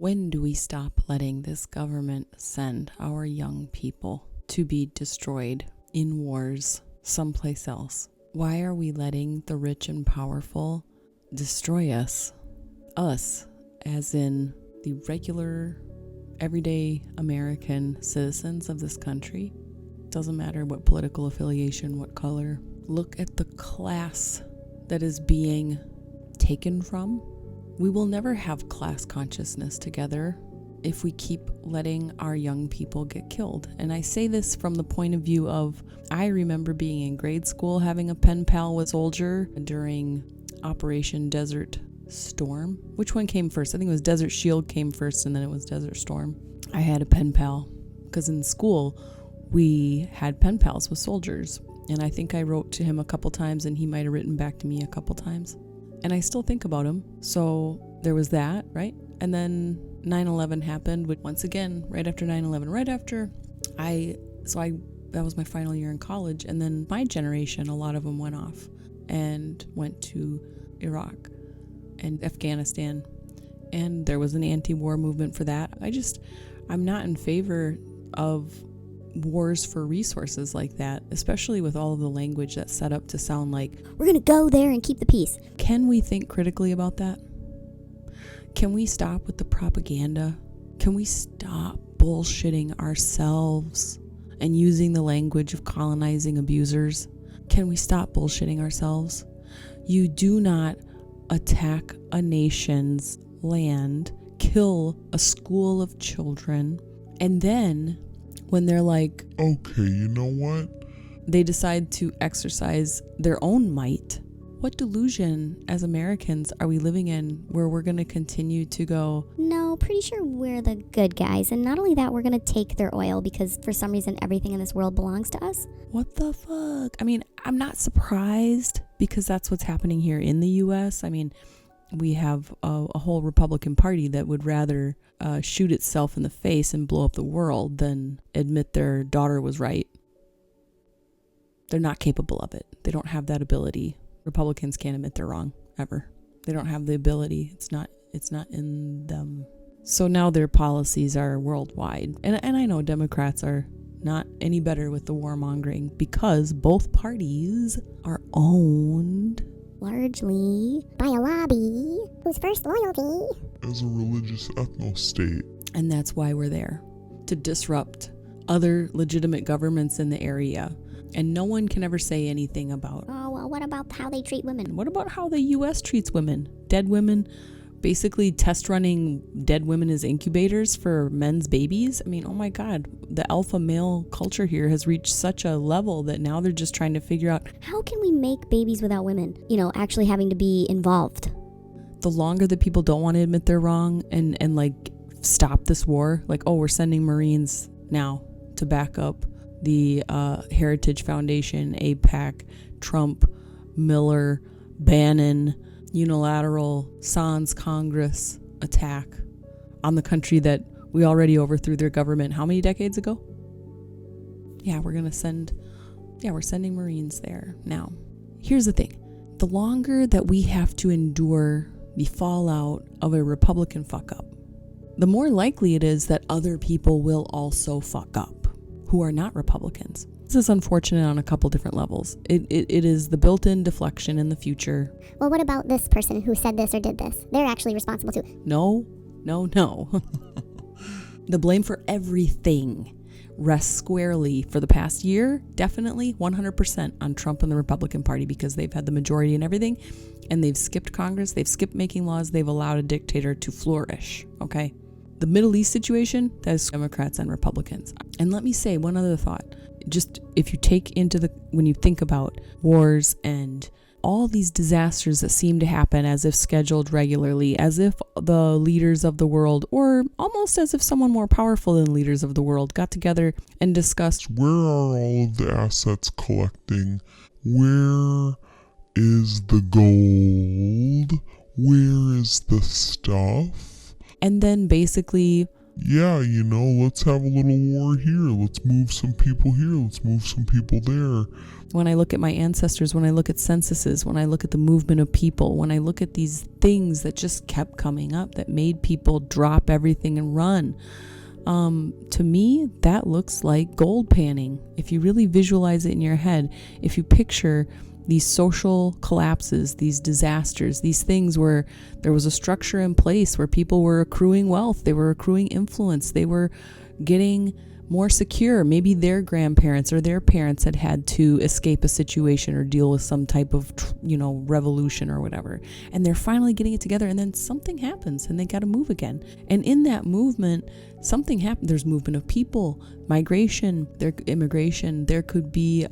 When do we stop letting this government send our young people to be destroyed in wars someplace else? Why are we letting the rich and powerful destroy us? Us, as in the regular, everyday American citizens of this country. Doesn't matter what political affiliation, what color. Look at the class that is being taken from. We will never have class consciousness together if we keep letting our young people get killed. And I say this from the point of view of, I remember being in grade school having a pen pal with a soldier during Operation Desert Storm. Which one came first? I think it was Desert Shield came first and then it was Desert Storm. I had a pen pal because in school we had pen pals with soldiers. And I think I wrote to him a couple times and he might have written back to me a couple times. And I still think about him. So there was that, right? And then 9/11 happened, which once again, right after 9/11, right after that was my final year in college. And then my generation, a lot of them went off and went to Iraq and Afghanistan. And there was an anti-war movement for that. I'm not in favor of wars for resources like that, especially with all of the language that's set up to sound like we're gonna go there and keep the peace. Can we think critically about that? Can we stop with the propaganda? Can we stop bullshitting ourselves and using the language of colonizing abusers? Can we stop bullshitting ourselves? You do not attack a nation's land, kill a school of children, and then when they're like, okay, you know what? They decide to exercise their own might. What delusion as Americans are we living in where we're going to continue to go, No, pretty sure we're the good guys. And not only that, we're going to take their oil because for some reason everything in this world belongs to us. what the fuck? I mean, I'm not surprised because that's what's happening here in the U.S. I mean, we have a whole Republican Party that would rather shoot itself in the face and blow up the world than admit their daughter was right. They're not capable of it. They don't have that ability. Republicans can't admit they're wrong, ever. They don't have the ability. It's not in them. So now their policies are worldwide. And I know Democrats are not any better with the warmongering because both parties are owned Largely by a lobby whose first loyalty As a religious ethno-state. And that's why we're there, to disrupt other legitimate governments in the area. And no one can ever say anything about, oh, well, what about how they treat women? what about how the U.S. treats women? Dead women, basically test running dead women as incubators for men's babies. I mean, oh my God, the alpha male culture here has reached such a level that now they're just trying to figure out, How can we make babies without women, actually having to be involved? the longer that people don't want to admit they're wrong and like stop this war, like, oh, we're sending Marines now to back up the Heritage Foundation, AIPAC, Trump, Miller, Bannon, unilateral Sans Congress attack on the country that we already overthrew their government how many decades ago? Yeah, we're sending Marines there. Now, here's the thing. The longer that we have to endure the fallout of a Republican fuck up, the more likely it is that other people will also fuck up who are not Republicans. This is unfortunate on a couple different levels. It is the built-in deflection in the future. Well, what about this person who said this or did this? They're actually responsible too. No. The blame for everything rests squarely for the past year, definitely 100% on Trump and the Republican Party because they've had the majority in everything and they've skipped Congress, they've skipped making laws, they've allowed a dictator to flourish, okay? The Middle East situation, that is Democrats and Republicans. And let me say one other thought. Just if you take when you think about wars and all these disasters that seem to happen as if scheduled regularly, as if the leaders of the world, or almost as if someone more powerful than leaders of the world, got together and discussed, Where are all of the assets collecting? Where is the gold? Where is the stuff? and then basically yeah, let's have a little war here. Let's move some people here. Let's move some people there. When I look at my ancestors, when I look at censuses, when I look at the movement of people, when I look at these things that just kept coming up that made people drop everything and run, to me, that looks like gold panning. If you really visualize it in your head, if you picture these social collapses, these disasters, these things where there was a structure in place where people were accruing wealth, they were accruing influence, they were getting more secure. Maybe their grandparents or their parents had to escape a situation or deal with some type of, revolution or whatever. And they're finally getting it together, and then something happens and they got to move again. And in that movement, something happened. There's movement of people, migration, immigration. There could be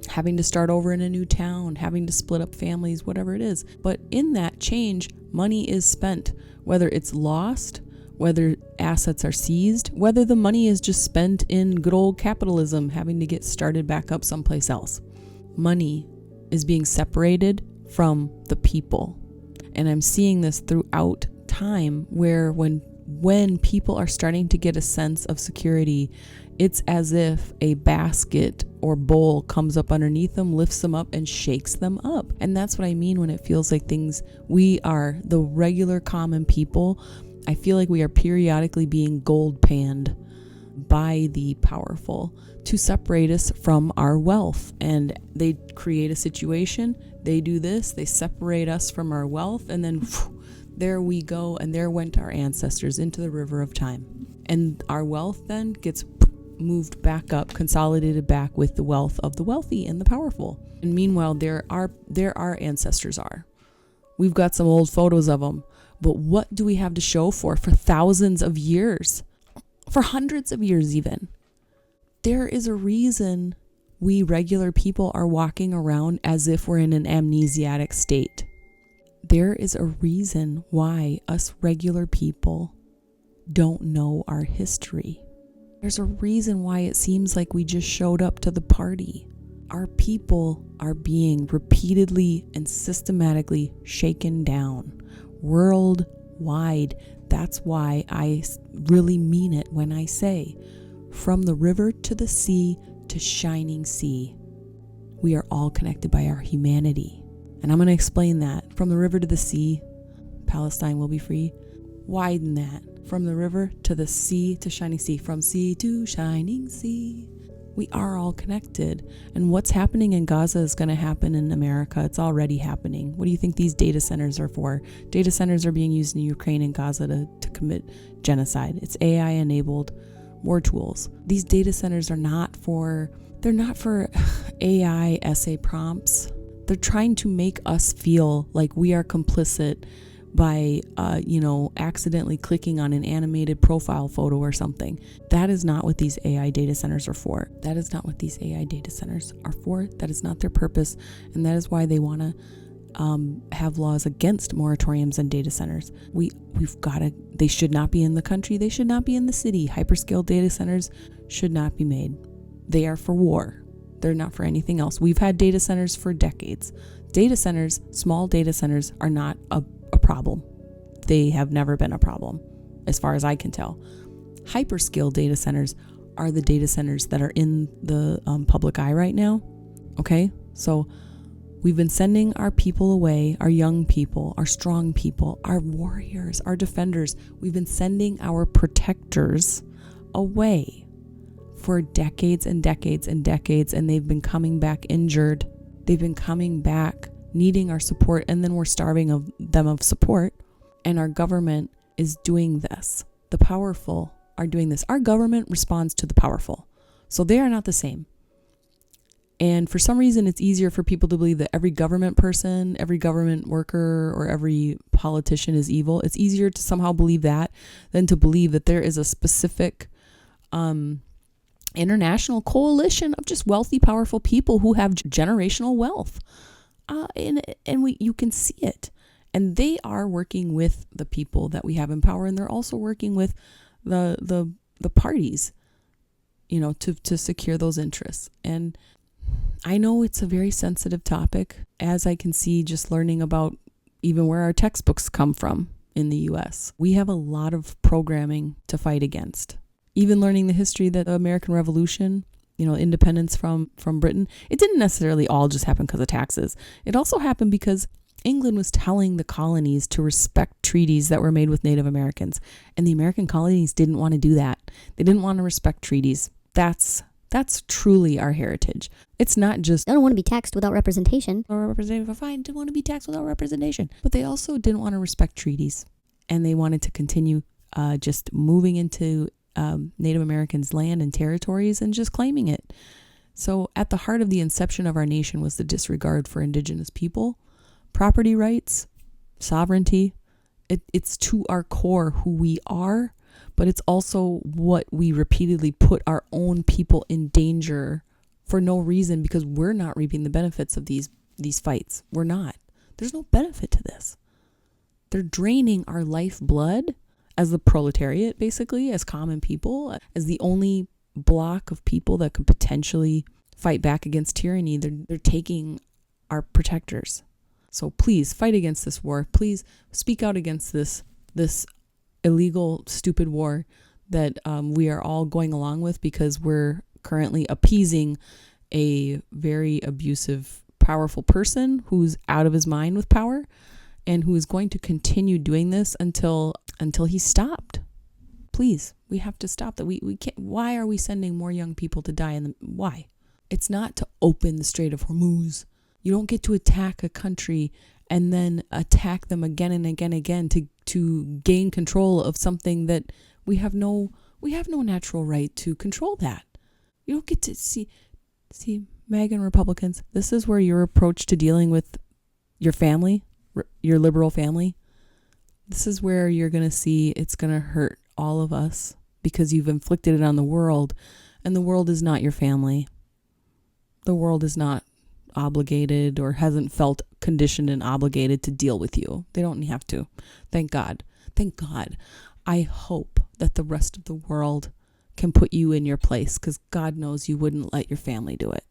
having to start over in a new town, having to split up families, whatever it is. But in that change, money is spent, whether it's lost, whether assets are seized, whether the money is just spent in good old capitalism, having to get started back up someplace else. Money is being separated from the people. And I'm seeing this throughout time where when people are starting to get a sense of security, it's as if a basket or bowl comes up underneath them, lifts them up, and shakes them up. And that's what I mean when it feels like we are the regular common people. I feel like we are periodically being gold panned by the powerful to separate us from our wealth. And they create a situation, they do this, they separate us from our wealth, and then there we go, and there went our ancestors into the river of time. And our wealth then gets moved back up, consolidated back with the wealth of the wealthy and the powerful. And meanwhile, there our ancestors are. We've got some old photos of them, but what do we have to show for thousands of years? For hundreds of years even. There is a reason we regular people are walking around as if we're in an amnesiac state. There is a reason why us regular people don't know our history. There's a reason why it seems like we just showed up to the party. Our people are being repeatedly and systematically shaken down worldwide. That's why I really mean it when I say, from the river to the sea to shining sea, we are all connected by our humanity. And I'm going to explain that. From the river to the sea, Palestine will be free. Widen that. From the river to the sea to shining sea. From sea to shining sea. We are all connected. And what's happening in Gaza is going to happen in America. It's already happening. What do you think these data centers are for? Data centers are being used in Ukraine and Gaza to commit genocide. It's AI-enabled war tools. These data centers are not for AI essay prompts. They're trying to make us feel like we are complicit by, accidentally clicking on an animated profile photo or something. That is not what these AI data centers are for. That is not what these AI data centers are for. That is not their purpose. And that is why they want to have laws against moratoriums and data centers. They should not be in the country. They should not be in the city. Hyperscale data centers should not be made. They are for war. They're not for anything else. We've had data centers for decades. Data centers, small data centers, are not a problem. They have never been a problem, as far as I can tell. Hyperscale data centers are the data centers that are in the public eye right now. Okay? So we've been sending our people away, our young people, our strong people, our warriors, our defenders. We've been sending our protectors away for decades and decades and decades, and they've been coming back injured. They've been coming back needing our support, and then we're starving of them of support. And our government is doing this. The powerful are doing this. Our government responds to the powerful. So they are not the same. And for some reason, it's easier for people to believe that every government person, every government worker, or every politician is evil. It's easier to somehow believe that than to believe that there is a specific international coalition of just wealthy, powerful people who have generational wealth. You can see it. And they are working with the people that we have in power, and they're also working with the parties, to secure those interests. And I know it's a very sensitive topic, as I can see just learning about even where our textbooks come from. in the US. We have a lot of programming to fight against. Even learning the history that the American Revolution, independence from Britain, it didn't necessarily all just happen because of taxes. It also happened because England was telling the colonies to respect treaties that were made with Native Americans. And the American colonies didn't want to do that. They didn't want to respect treaties. That's truly our heritage. It's not just, I don't want to be taxed without representation. or representative, fine, didn't want to be taxed without representation. But they also didn't want to respect treaties. And they wanted to continue just moving into Native Americans' land and territories and just claiming it. So at the heart of the inception of our nation was the disregard for indigenous people, property rights, sovereignty. It's to our core who we are, but it's also what we repeatedly put our own people in danger for no reason, because we're not reaping the benefits of these fights. We're not. There's no benefit to this. They're draining our lifeblood as the proletariat, basically, as common people, as the only block of people that could potentially fight back against tyranny. They're taking our protectors. So please fight against this war. Please speak out against this illegal, stupid war that we are all going along with, because we're currently appeasing a very abusive, powerful person who's out of his mind with power, and who is going to continue doing this until he's stopped. Please, we have to stop that. We can't. Why are we sending more young people to die? Why? It's not to open the Strait of Hormuz. You don't get to attack a country and then attack them again and again to gain control of something that we have no natural right to control. That you don't get to see Megan, Republicans. This is where your approach to dealing with your family, your liberal family, this is where you're going to see it's going to hurt all of us, because you've inflicted it on the world, and the world is not your family. The world is not obligated or hasn't felt conditioned and obligated to deal with you. They don't have to. Thank God. Thank God. I hope that the rest of the world can put you in your place, because God knows you wouldn't let your family do it.